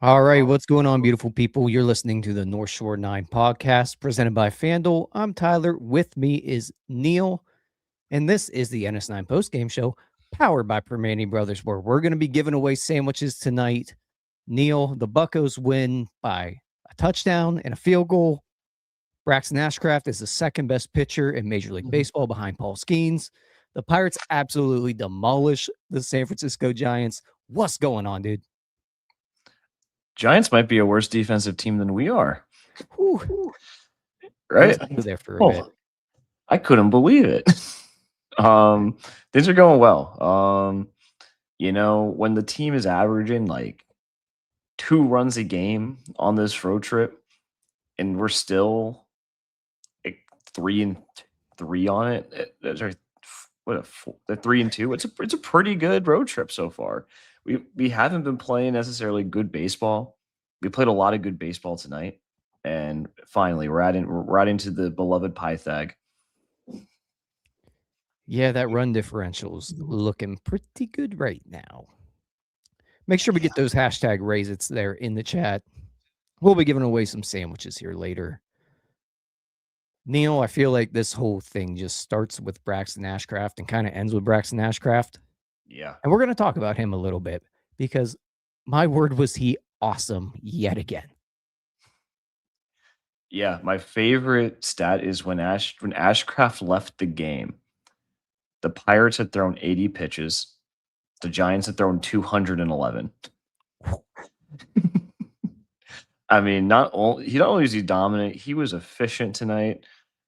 All right, what's going on, beautiful people? You're listening to the North Shore 9 podcast presented by FanDuel. I'm Tyler. With me is Neil, and this is the NS9 Postgame Show powered by Primanti Brothers, where we're going to be giving away sandwiches tonight. Neil, the Buccos win by a touchdown and a field goal. Braxton Ashcraft is the second best pitcher in Major League Baseball behind Paul Skeens. The Pirates absolutely demolish the San Francisco Giants. What's going on, dude? Giants might be a worse defensive team than we are. Whew. Right? There for a bit. I couldn't believe it. Things are going well. When the team is averaging like 2 runs a game on this road trip, and we're still like 3-3 on it. Sorry, what a 3-2. It's a pretty good road trip so far. We haven't been playing necessarily good baseball. We played a lot of good baseball tonight, and finally we're adding to the beloved Pythag. Yeah, that run differential's looking pretty good right now. Make sure we get those hashtag raisits there in the chat. We'll be giving away some sandwiches here later. Neil, I feel like this whole thing just starts with Braxton Ashcraft and kind of ends with Braxton Ashcraft. Yeah. And we're going to talk about him a little bit because my word was he awesome yet again. Yeah, my favorite stat is when Ashcraft left the game, the Pirates had thrown 80 pitches. The Giants had thrown 211. I mean, not only is he dominant, he was efficient tonight.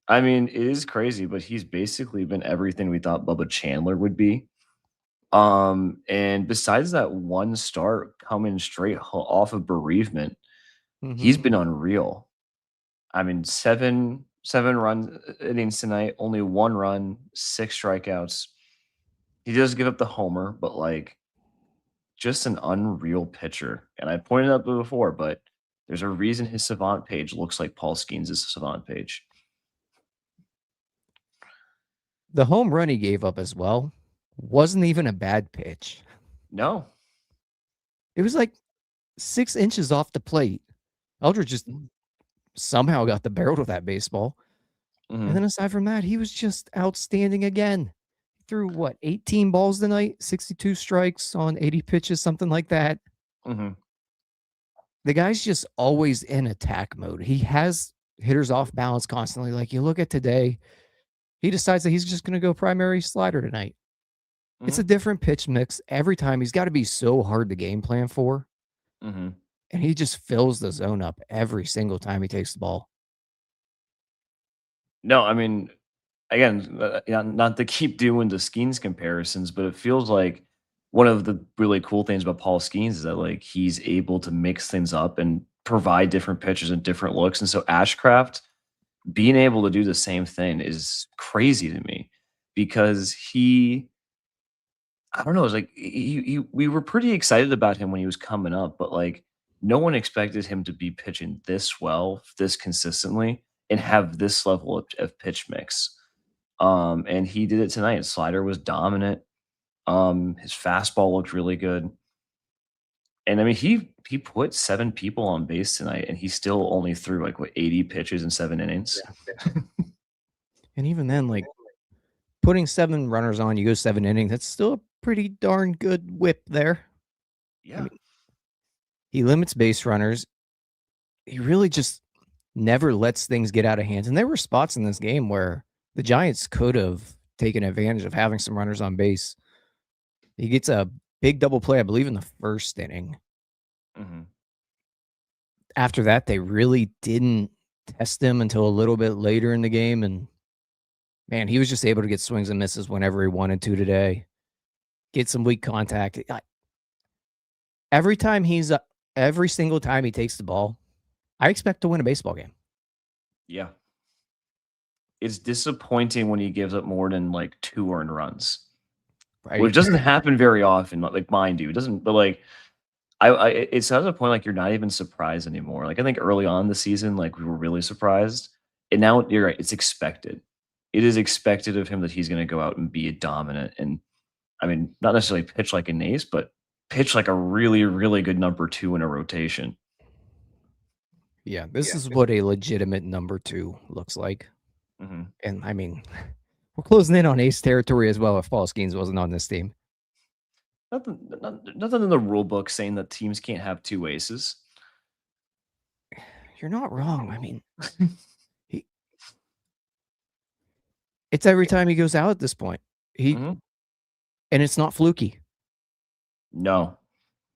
I mean, it is crazy, but he's basically been everything we thought Bubba Chandler would be. And besides that one start coming straight off of bereavement, he's been unreal. I mean, seven run innings tonight, only 1 run, 6 strikeouts. He does give up the homer, but like just an unreal pitcher. And I pointed out before, but there's a reason his Savant page looks like Paul Skeens' Savant page. The home run he gave up as well wasn't even a bad pitch. No. It was like 6 inches off the plate. Eldridge just somehow got the barrel of that baseball. And then aside from that, he was just outstanding again. He threw, 18 balls tonight, 62 strikes on 80 pitches, something like that. The guy's just always in attack mode. He has hitters off balance constantly. Like you look at today, he decides that he's just going to go primary slider tonight. It's a different pitch mix every time. He's got to be so hard to game plan for. And he just fills the zone up every single time he takes the ball. No, I mean, again, not to keep doing the Skeens comparisons, but it feels like one of the really cool things about Paul Skeens is that like he's able to mix things up and provide different pitches and different looks. And so Ashcraft being able to do the same thing is crazy to me because I don't know, it's like we were pretty excited about him when he was coming up, but like no one expected him to be pitching this well, this consistently, and have this level of pitch mix. And he did it tonight. His slider was dominant. His fastball looked really good. And I mean, he put 7 people on base tonight, and he still only threw 80 pitches in 7 innings. And even then, like putting 7 runners on, you go 7 innings. That's still a pretty darn good whip there. Yeah. I mean, he limits base runners. He really just never lets things get out of hand. And there were spots in this game where the Giants could have taken advantage of having some runners on base. He gets a big double play, I believe, in the first inning. After that, they really didn't test him until a little bit later in the game. And man, he was just able to get swings and misses whenever he wanted to today. Get some weak contact. Every single time he takes the ball, I expect to win a baseball game. Yeah. It's disappointing when he gives up more than 2 earned runs. Right. Which doesn't happen very often, like mind you. It doesn't, but it's at a point you're not even surprised anymore. I think early on in the season, we were really surprised. And now you're right, it's expected. It is expected of him that he's gonna go out and be a dominant and I mean, not necessarily pitch like an ace, but pitch like a really, really good number 2 in a rotation. Yeah, this is what a legitimate number 2 looks like. Mm-hmm. And I mean, we're closing in on ace territory as well if Paul Skeens wasn't on this team. Nothing in the rule book saying that teams can't have 2 aces. You're not wrong. I mean, it's every time he goes out at this point. And it's not fluky. No.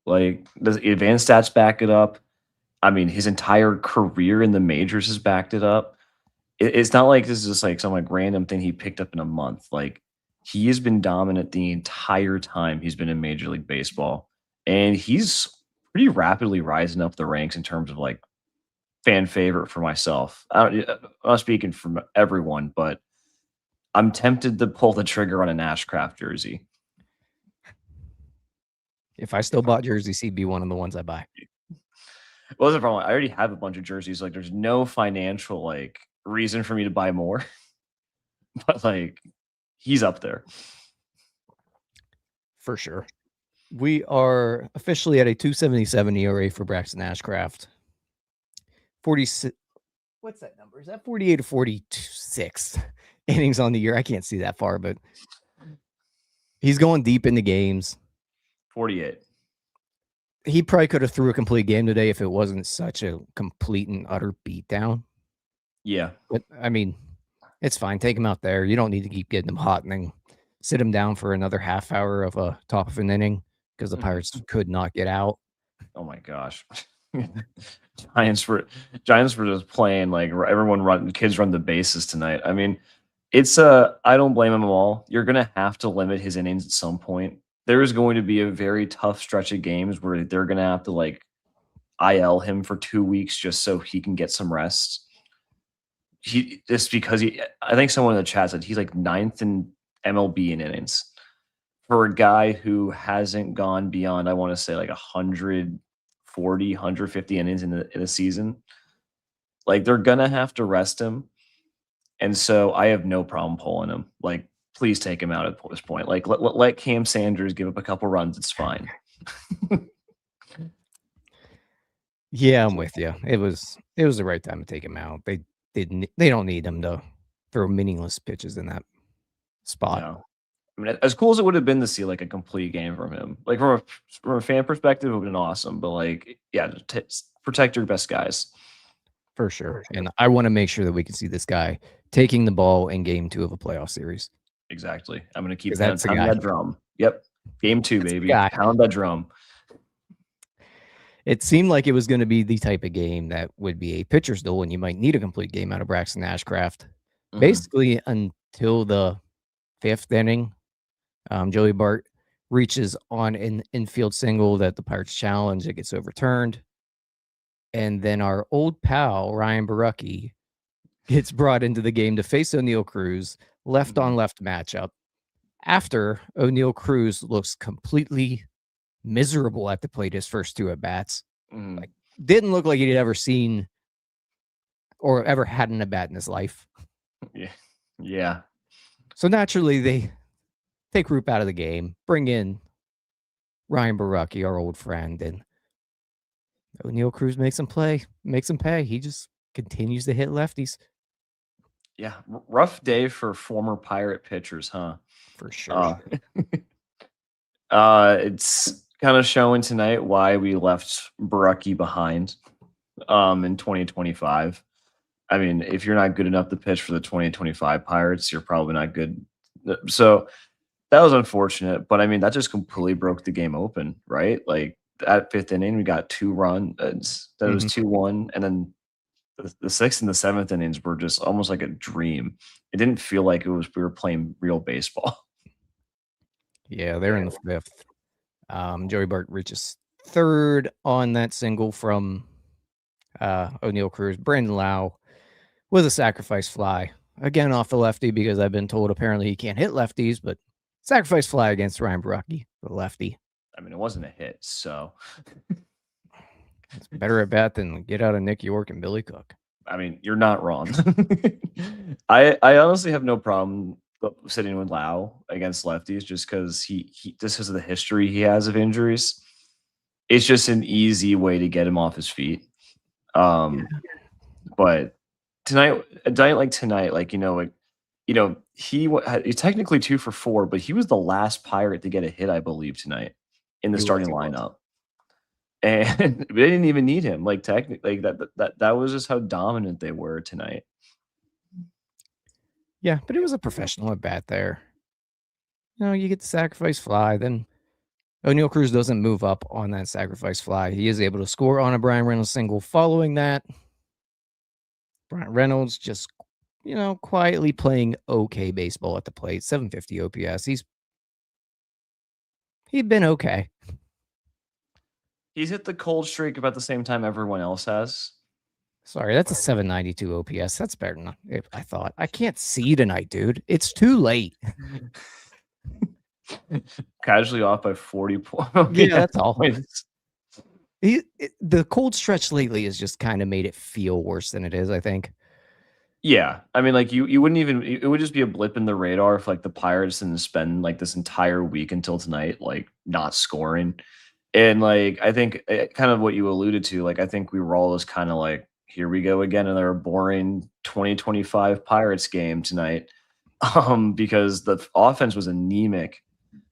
Like, the advanced stats back it up. I mean, his entire career in the majors has backed it up. It's not like this is just like some like random thing he picked up in a month. Like, he has been dominant the entire time he's been in Major League Baseball. And he's pretty rapidly rising up the ranks in terms of like fan favorite for myself. I'm not speaking from everyone, but I'm tempted to pull the trigger on an Ashcraft jersey. If I still bought jerseys, he'd be one of the ones I buy. Well, that's the problem. I already have a bunch of jerseys. Like, there's no financial like reason for me to buy more. But like, he's up there for sure. We are officially at a 277 ERA for Braxton Ashcraft. 46. What's that number? Is that 48 or 46 innings on the year? I can't see that far, but he's going deep into games. 48. He probably could have threw a complete game today if it wasn't such a complete and utter beatdown. Yeah. But I mean, it's fine. Take him out there. You don't need to keep getting him hot and then sit him down for another half hour of a top of an inning because the Pirates could not get out. Oh my gosh. Giants were just playing like kids run the bases tonight. I mean, I don't blame them at all. You're gonna have to limit his innings at some point. There is going to be a very tough stretch of games where they're gonna have to like IL him for 2 weeks just so he can get some rest. I think someone in the chat said he's like 9th in MLB in innings for a guy who hasn't gone beyond, I want to say like 140, 150 innings in a season. Like, they're gonna have to rest him. And so I have no problem pulling him. Like, please take him out at this point. Like, let Cam Sanders give up a couple runs. It's fine. Yeah, I'm with you. It was the right time to take him out. They don't need him to throw meaningless pitches in that spot. No. I mean, as cool as it would have been to see like a complete game from him, like from a fan perspective, it would have been awesome. But like, yeah, protect your best guys. For sure. And I want to make sure that we can see this guy taking the ball in game 2 of a playoff series. Exactly. I'm going to keep pounding that drum. Yep. Game 2, baby. Pound that drum. It seemed like it was going to be the type of game that would be a pitcher's duel, and you might need a complete game out of Braxton Ashcraft. Basically, until the 5th inning, Joey Bart reaches on an infield single that the Pirates challenge. It gets overturned. And then our old pal, Ryan Barucki, gets brought into the game to face Oneil Cruz, left-on-left matchup. After Oneil Cruz looks completely miserable at the plate his first 2 at-bats. Like, didn't look like he'd ever seen or ever had an at-bat in his life. Yeah. So naturally, they take Roop out of the game, bring in Ryan Barucki, our old friend, and Oneil Cruz makes him pay. He just continues to hit lefties. Yeah, rough day for former Pirate pitchers, huh? For sure. It's kind of showing tonight why we left Barucki behind in 2025. I mean, if you're not good enough to pitch for the 2025 Pirates, you're probably not good. So that was unfortunate, but I mean, that just completely broke the game open, right? Like, at 5th inning, we got 2 runs. That was 2-1, and then the 6th and the 7th innings were just almost like a dream. It didn't feel like we were playing real baseball. Yeah, they're in the 5th. Joey Bart reaches 3rd on that single from Oneil Cruz. Brandon Lau with a sacrifice fly. Again, off the lefty, because I've been told apparently he can't hit lefties, but sacrifice fly against Ryan Barucki, the lefty. I mean, it wasn't a hit, so it's better at bat than get out of Nick York and Billy Cook. I mean, you're not wrong. I honestly have no problem sitting with Lau against lefties just because he just because of the history he has of injuries. it's just an easy way to get him off his feet. But tonight, a night like tonight, he's technically 2 for 4, but he was the last Pirate to get a hit, I believe, tonight in the starting lineup. And they didn't even need him. Like technically, that was just how dominant they were tonight. Yeah, but it was a professional at bat there. You get the sacrifice fly, then Oneil Cruz doesn't move up on that sacrifice fly. He is able to score on a Bryan Reynolds single following that. Bryan Reynolds just, quietly playing okay baseball at the plate. 750 OPS. He'd been okay. He's hit the cold streak about the same time everyone else has. Sorry, that's a 792 OPS. That's better than I thought. I can't see tonight, dude. It's too late. Casually off by 40 points. Yeah, that's all. The cold stretch lately has just kind of made it feel worse than it is, I think. Yeah. I mean, like you wouldn't even, it would just be a blip in the radar if like the Pirates didn't spend like this entire week until tonight, like not scoring. And like, I think kind of what you alluded to, like, I think we were all just kind of like, here we go again, another boring 2025 Pirates game tonight. Because the offense was anemic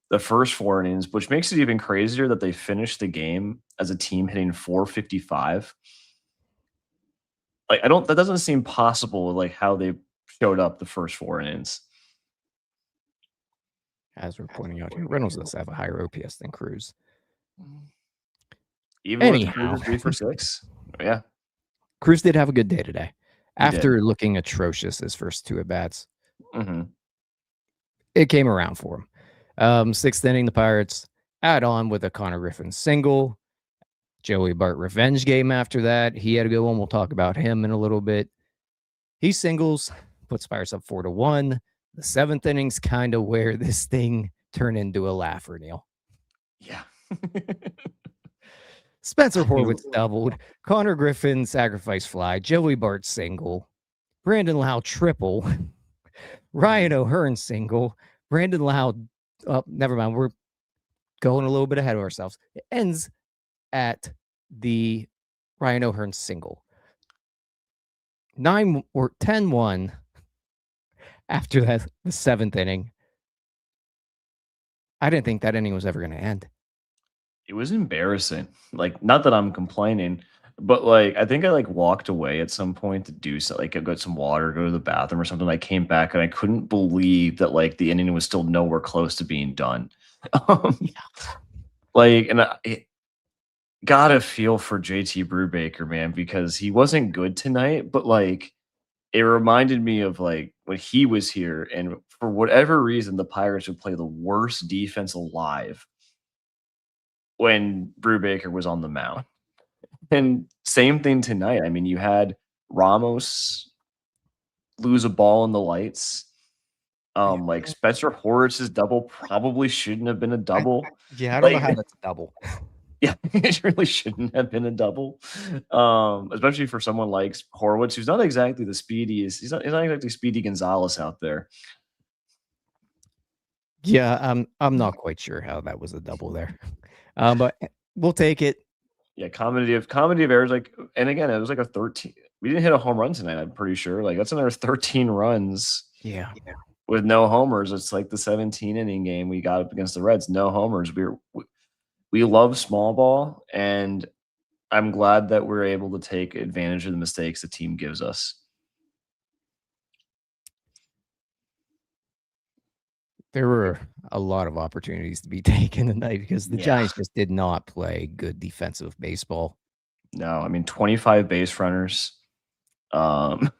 the first 4 innings, which makes it even crazier that they finished the game as a team hitting 455. Like, that doesn't seem possible, like how they showed up the first 4 innings. As we're pointing out here, Reynolds does have a higher OPS than Cruz. Even with Cruz 3 for 6. Yeah. Cruz did have a good day today after looking atrocious his first 2 at-bats. Mm-hmm. It came around for him. 6th inning, the Pirates add on with a Connor Griffin single. Joey Bart revenge game after that. He had a good one. We'll talk about him in a little bit. He singles, puts Pirates up 4-1. The 7th inning's kind of where this thing turned into a laugher, Neil. Yeah. Spencer Horwitz doubled. Connor Griffin sacrifice fly. Joey Bart single. Brandon Lau triple. Ryan O'Hearn single. Brandon Lau, never mind. We're going a little bit ahead of ourselves. It ends at the Ryan O'Hearn single. 10-1 after that, the 7th inning. I didn't think that inning was ever going to end. It was embarrassing. Like, not that I'm complaining, but like, I think I like walked away at some point to do so, like, I got some water, go to the bathroom or something. I came back and I couldn't believe that like the inning was still nowhere close to being done. Like, and I gotta feel for JT Brubaker, man, because he wasn't good tonight, but like, it reminded me of like when he was here, and for whatever reason, the Pirates would play the worst defense alive when Brubaker was on the mound. And same thing tonight. I mean, you had Ramos lose a ball in the lights. Like Spencer Horwitz's double probably shouldn't have been a double. I don't know how that's a double. Yeah, it really shouldn't have been a double. Especially for someone like Horwitz, who's not exactly the speediest. He's not exactly Speedy Gonzalez out there. Yeah, I'm not quite sure how that was a double there. But we'll take it. Yeah, comedy of errors. Like, and again, it was like a 13. We didn't hit a home run tonight, I'm pretty sure. Like, that's another 13 runs. Yeah. With no homers. It's like the 17 inning game we got up against the Reds. No homers. We love small ball, and I'm glad that we're able to take advantage of the mistakes the team gives us. There were a lot of opportunities to be taken tonight because the Giants just did not play good defensive baseball. No, I mean, 25 base runners. It's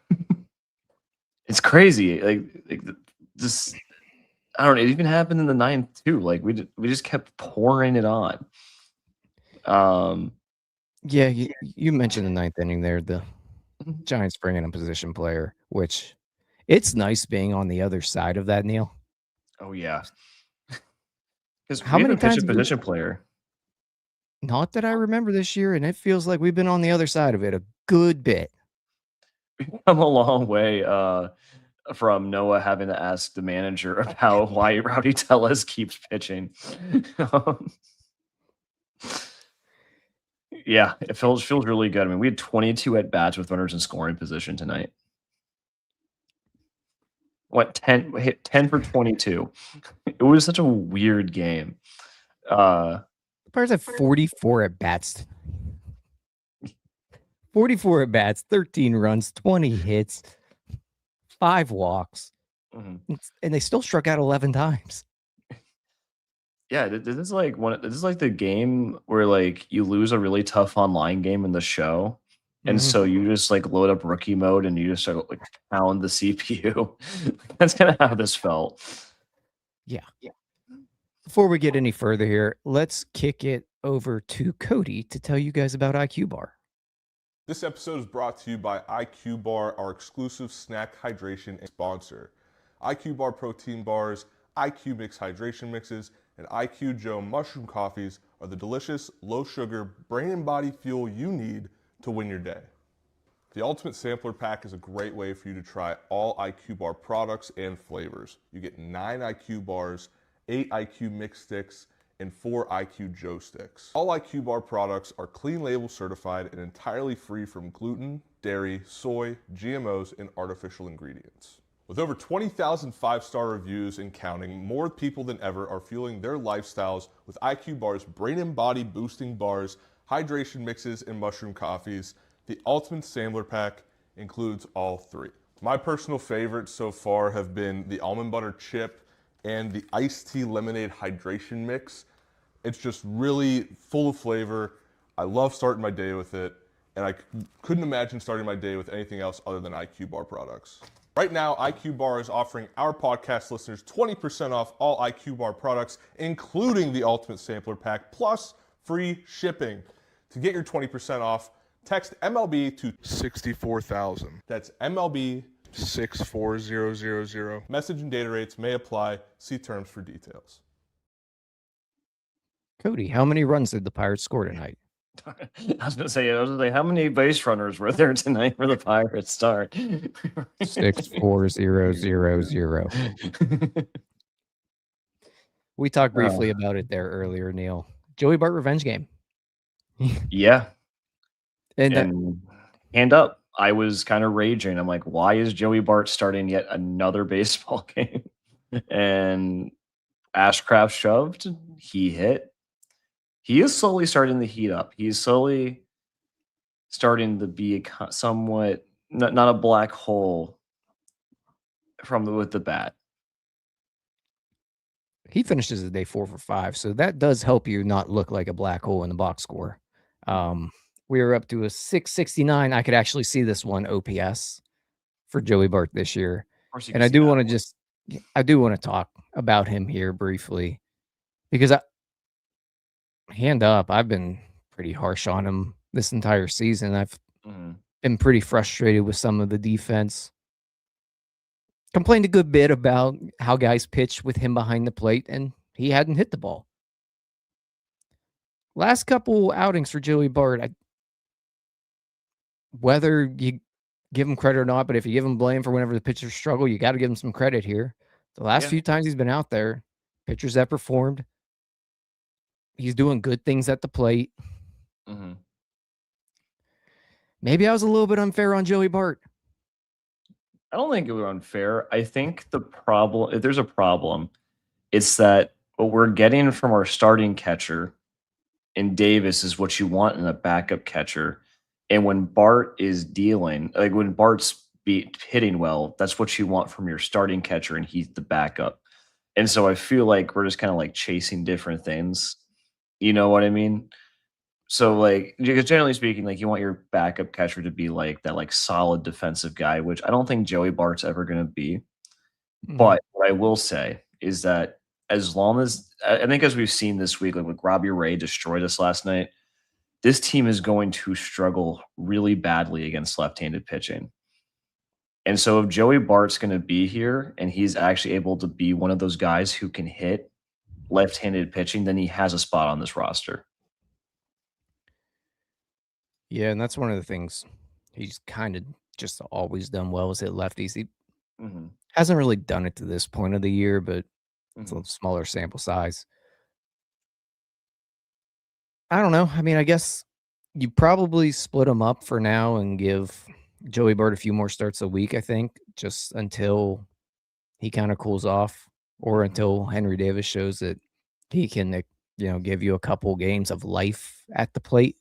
crazy. Like just, I don't know. It even happened in the 9th too. Like we just kept pouring it on. Yeah, you mentioned the 9th inning there. The Giants bringing in a position player, which it's nice being on the other side of that, Neil. Oh yeah. Because how many times a position player? Not that I remember this year, and it feels like we've been on the other side of it a good bit. We've come a long way from Noah having to ask the manager about why Rowdy Tellez keeps pitching. Yeah, it feels really good. I mean, we had 22 at bats with runners in scoring position tonight. What 10 for 22. It was such a weird game. The Pirates have 44 at bats. 44 at bats, 13 runs, 20 hits, 5 walks, and they still struck out 11 times. Yeah, this is like the game where like you lose a really tough online game in the show, and so you just like load up rookie mode and you just start like pound the CPU. That's kind of how this felt. Yeah. Before we get any further here, let's kick it over to Cody to tell you guys about IQ Bar. This episode is brought to you by IQ Bar, our exclusive snack hydration sponsor. IQ Bar protein bars, IQ Mix hydration mixes, and IQ Joe mushroom coffees are the delicious, low-sugar, brain and body fuel you need to win your day. The Ultimate Sampler Pack is a great way for you to try all IQ Bar products and flavors. You get 9 IQ bars, 8 IQ Mix sticks, and 4 IQ Joe sticks. All IQ Bar products are clean label certified and entirely free from gluten, dairy, soy, GMOs, and artificial ingredients. With over 20,000 5-star reviews and counting, more people than ever are fueling their lifestyles with IQ Bar's brain and body boosting bars, hydration mixes, and mushroom coffees. The Ultimate Sampler Pack includes all 3. My personal favorites so far have been the almond butter chip and the iced tea lemonade hydration mix. It's just really full of flavor. I love starting my day with it, and I couldn't imagine starting my day with anything else other than IQ Bar products. Right now, IQ Bar is offering our podcast listeners 20% off all IQ Bar products, including the Ultimate Sampler Pack, plus free shipping. To get your 20% off, text MLB to 64,000. That's MLB 64000. Message and data rates may apply. See terms for details. Cody, how many runs did the Pirates score tonight? I was gonna say, how many base runners were there tonight for the Pirates start? 64000. We talked briefly about it there earlier, Neil. Joey Bart revenge game. Yeah. And hand up, I was kind of raging. I'm like, why is Joey Bart starting yet another baseball game? And Ashcraft shoved, he hit. He is slowly starting to heat up. He's slowly starting to be somewhat not a black hole with the bat. He finishes the day 4 for 5, so that does help you not look like a black hole in the box score. We were up to a 669. I could actually see this one OPS for Joey Bart this year. And I do want to talk about him here briefly because hand up, I've been pretty harsh on him this entire season. I've been pretty frustrated with some of the defense. Complained a good bit about how guys pitch with him behind the plate, and he hadn't hit the ball. Last couple outings for Joey Bart, whether you give him credit or not, but if you give him blame for whenever the pitchers struggle, you got to give him some credit here. The last few times he's been out there, pitchers that performed, he's doing good things at the plate. Maybe I was a little bit unfair on Joey Bart. I don't think it was unfair. I think the problem, if there's a problem, it's that what we're getting from our starting catcher in Davis is what you want in a backup catcher. And when Bart is dealing, like when Bart's hitting well, that's what you want from your starting catcher, and he's the backup. And so I feel like we're just kind of like chasing different things. You know what I mean? So like, because generally speaking, like you want your backup catcher to be like that, like solid defensive guy, which I don't think Joey Bart's ever going to be. But what I will say is that as long as I think, as we've seen this week, like with Robbie Ray destroyed us last night, this team is going to struggle really badly against left-handed pitching. And so if Joey Bart's going to be here and he's actually able to be one of those guys who can hit left-handed pitching, then he has a spot on this roster. Yeah, and that's one of the things he's kind of just always done well is hit lefties. He hasn't really done it to this point of the year, but it's a smaller sample size. I don't know. I mean, I guess You probably split them up for now and give Joey Bart a few more starts a week, I think, just until he kind of cools off or until Henry Davis shows that he can, give you a couple games of life at the plate.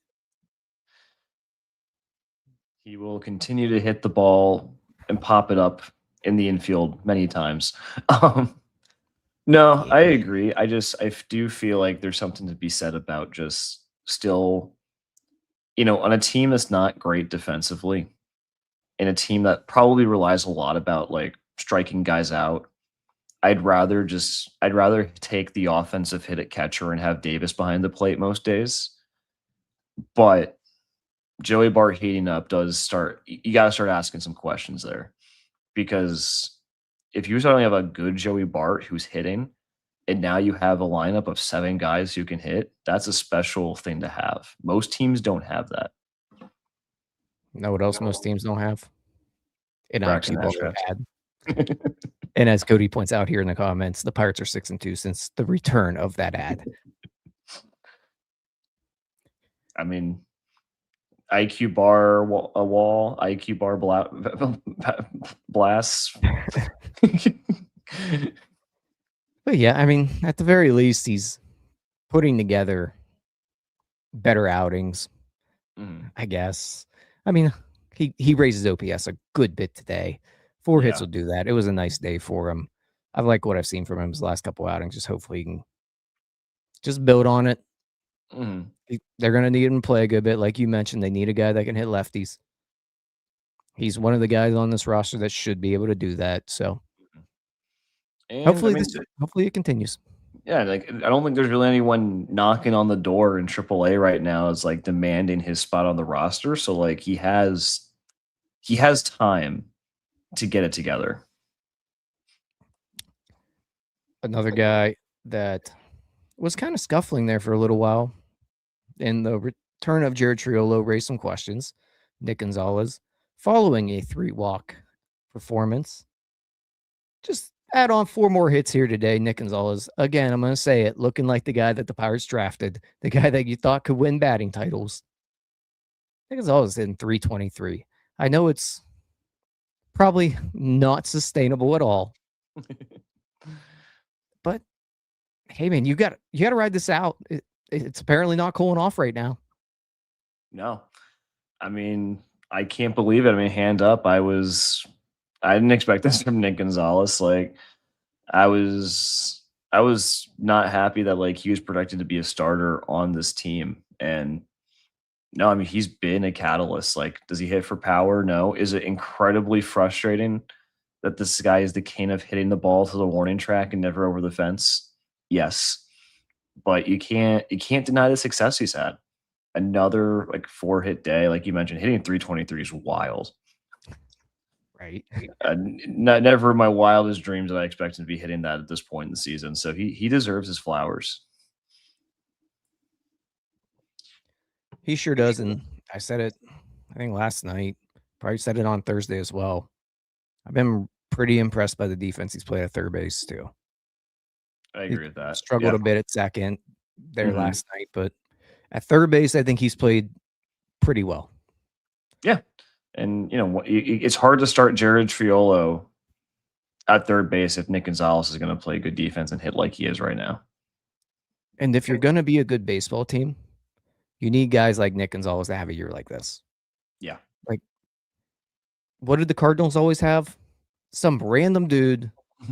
He will continue to hit the ball and pop it up in the infield many times. No, I agree. I do feel like there's something to be said about just still, on a team that's not great defensively, in a team that probably relies a lot about like striking guys out. I'd rather take the offensive hit at catcher and have Davis behind the plate most days. But Joey Bart heating up you got to start asking some questions there, because if you suddenly have a good Joey Bart who's hitting, and now you have a lineup of 7 guys who can hit, that's a special thing to have. Most teams don't have that. Know what else most teams don't have? An Braxton IQ Ashcraft. ad. And as Cody points out here in the comments, the Pirates are 6-2 since the return of that ad. I mean, IQ bar a wall, IQ bar blast. But yeah, I mean, at the very least, he's putting together better outings, I guess. I mean, he raises OPS a good bit today. 4 hits will do that. It was a nice day for him. I like what I've seen from him his last couple outings. Just hopefully he can just build on it. They're going to need him to play a good bit. Like you mentioned, they need a guy that can hit lefties. He's one of the guys on this roster that should be able to do that. So hopefully it continues. Yeah, like I don't think there's really anyone knocking on the door in AAA right now is like demanding his spot on the roster. So like he has time to get it together. Another guy that was kind of scuffling there for a little while, and the return of Jared Triolo raised some questions. Nick Gonzalez, following a 3-walk performance, just add on 4 more hits here today. Nick Gonzalez, again, I'm going to say it, looking like the guy that the Pirates drafted, the guy that you thought could win batting titles. Nick Gonzalez in 323. I know it's probably not sustainable at all, but hey, man, you got to ride this out. It's apparently not cooling off right now. No, I mean, I can't believe it. I mean, hand up, I didn't expect this from Nick Gonzalez. Like, I was not happy that like he was projected to be a starter on this team. And no, I mean, he's been a catalyst. Like, does he hit for power? No. Is it incredibly frustrating that this guy is the king of hitting the ball to the warning track and never over the fence? Yes. But you can't deny the success he's had. Another like 4-hit day, like you mentioned, hitting 323 is wild. Right. Never in my wildest dreams that I expected to be hitting that at this point in the season. So he deserves his flowers. He sure does. And I said it, I think last night, probably said it on Thursday as well. I've been pretty impressed by the defense he's played at third base too. I agree with that. Struggled a bit at second there last night, but at third base, I think he's played pretty well. Yeah. And, it's hard to start Jared Triolo at third base if Nick Gonzalez is going to play good defense and hit like he is right now. And if you're going to be a good baseball team, you need guys like Nick Gonzalez to have a year like this. Yeah. Like, what did the Cardinals always have? Some random dude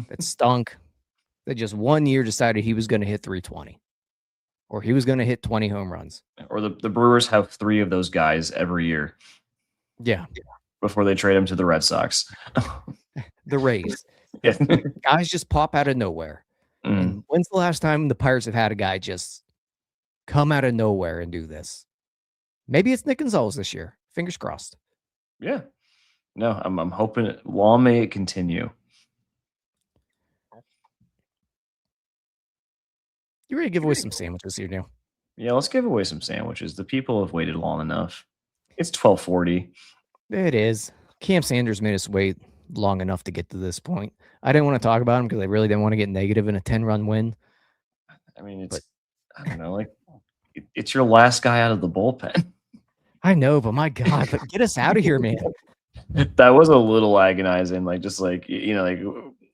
that stunk that just 1 year decided he was going to hit 320 or he was going to hit 20 home runs. Or the Brewers have 3 of those guys every year. Yeah. Before they trade him to the Red Sox. The Rays. Yeah. Guys just pop out of nowhere. And when's the last time the Pirates have had a guy just come out of nowhere and do this? Maybe it's Nick Gonzalez this year. Fingers crossed. Yeah. No, I'm hoping long may it continue. You ready to give away some sandwiches here, Neil? Yeah, let's give away some sandwiches. The people have waited long enough. It's 12:40. It is. Cam Sanders made us wait long enough to get to this point. I didn't want to talk about him because I really didn't want to get negative in a 10-run win. I mean, I don't know, like it's your last guy out of the bullpen. I know, but my God, get us out of here, man. That was a little agonizing. Like, just like, you know, like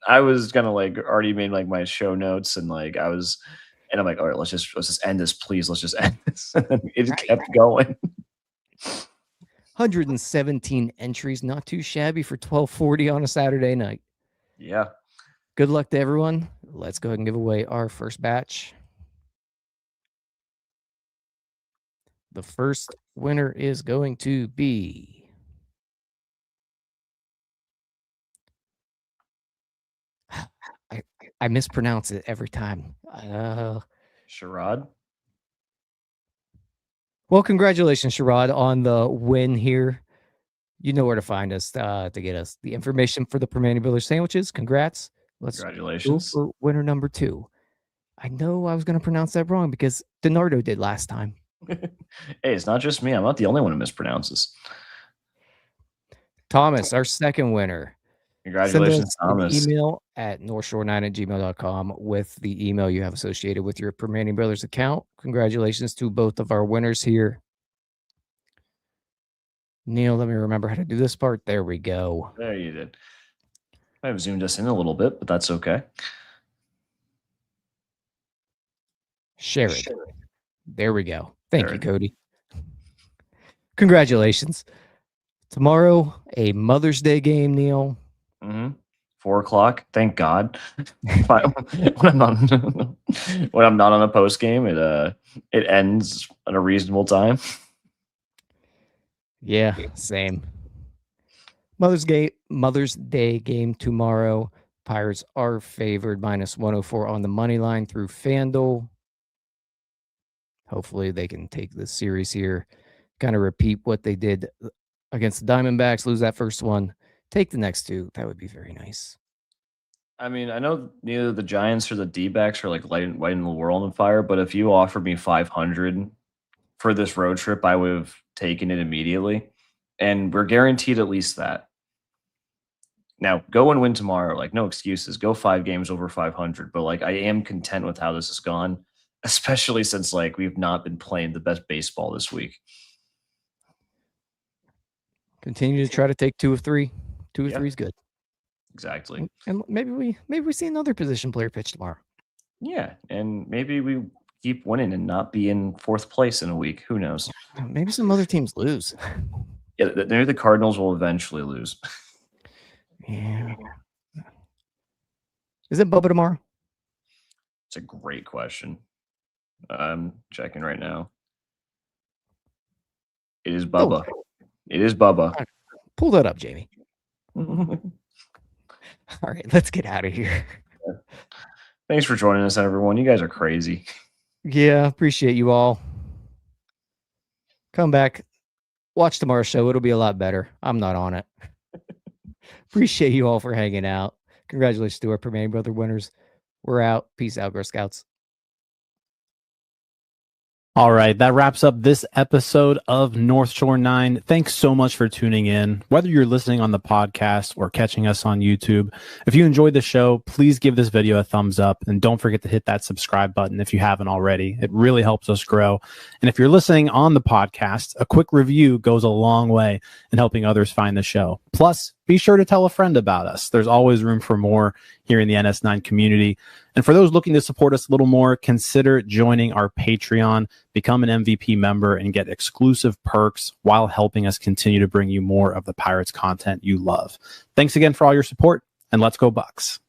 I was kind of like already made like my show notes, and like and I'm like, all right, let's just end this, please. Let's just end this. And it just kept going. 117 entries, not too shabby for 12:40 on a Saturday night. Yeah. Good luck to everyone. Let's go ahead and give away our first batch. The first winner is going to be I mispronounce it every time. Sherrod. Well, congratulations, Sherrod, on the win here. You know where to find us to get us the information for the Primanti Brothers sandwiches. Congrats. Congratulations. Go for winner number 2. I know I was going to pronounce that wrong because DiNardo did last time. Hey, it's not just me. I'm not the only one who mispronounces. Thomas, our second winner. Congratulations, Thomas. Email at northshore9@gmail.com with the email you have associated with your Primanti Brothers account. Congratulations to both of our winners here. Neil, let me remember how to do this part. There we go. There you did. I have zoomed us in a little bit, but that's okay. Share it. There we go. Thank you, Cody. Congratulations. Tomorrow, a Mother's Day game, Neil. 4 o'clock. Thank God. when I'm not on a post game, it ends at a reasonable time. Yeah, same. Mother's Day game tomorrow. Pirates are favored -104 on the money line through FanDuel. Hopefully they can take this series here, kind of repeat what they did against the Diamondbacks, lose that first one, take the next 2. That would be very nice. I mean, I know neither the Giants or the D-backs are like lighting the world on fire, but if you offered me 500 for this road trip, I would have taken it immediately. And we're guaranteed at least that. Now, go and win tomorrow. Like, no excuses. Go 5 games over 500. But like, I am content with how this has gone, especially since like we've not been playing the best baseball this week. Continue to try to take 2 of 3. 2 of 3 is good. Exactly. And maybe we see another position player pitch tomorrow. Yeah, and maybe we keep winning and not be in 4th place in a week. Who knows? Maybe some other teams lose. Yeah, maybe the Cardinals will eventually lose. Yeah. Is it Bubba tomorrow? It's a great question. I'm checking right now. It is Bubba. Oh. It is Bubba. Right. Pull that up, Jamie. All right, let's get out of here. Thanks for joining us, everyone. You guys are crazy. Yeah, appreciate you all. Come back. Watch tomorrow's show. It'll be a lot better. I'm not on it. Appreciate you all for hanging out. Congratulations to our Primanti Brother winners. We're out. Peace out, Girl Scouts. All right, that wraps up this episode of North Shore 9. Thanks so much for tuning in. Whether you're listening on the podcast or catching us on YouTube, if you enjoyed the show, please give this video a thumbs up and don't forget to hit that subscribe button if you haven't already. It really helps us grow. And if you're listening on the podcast, a quick review goes a long way in helping others find the show. Plus, be sure to tell a friend about us. There's always room for more here in the NS9 community. And for those looking to support us a little more, consider joining our Patreon, become an MVP member, and get exclusive perks while helping us continue to bring you more of the Pirates content you love. Thanks again for all your support, and let's go Bucks.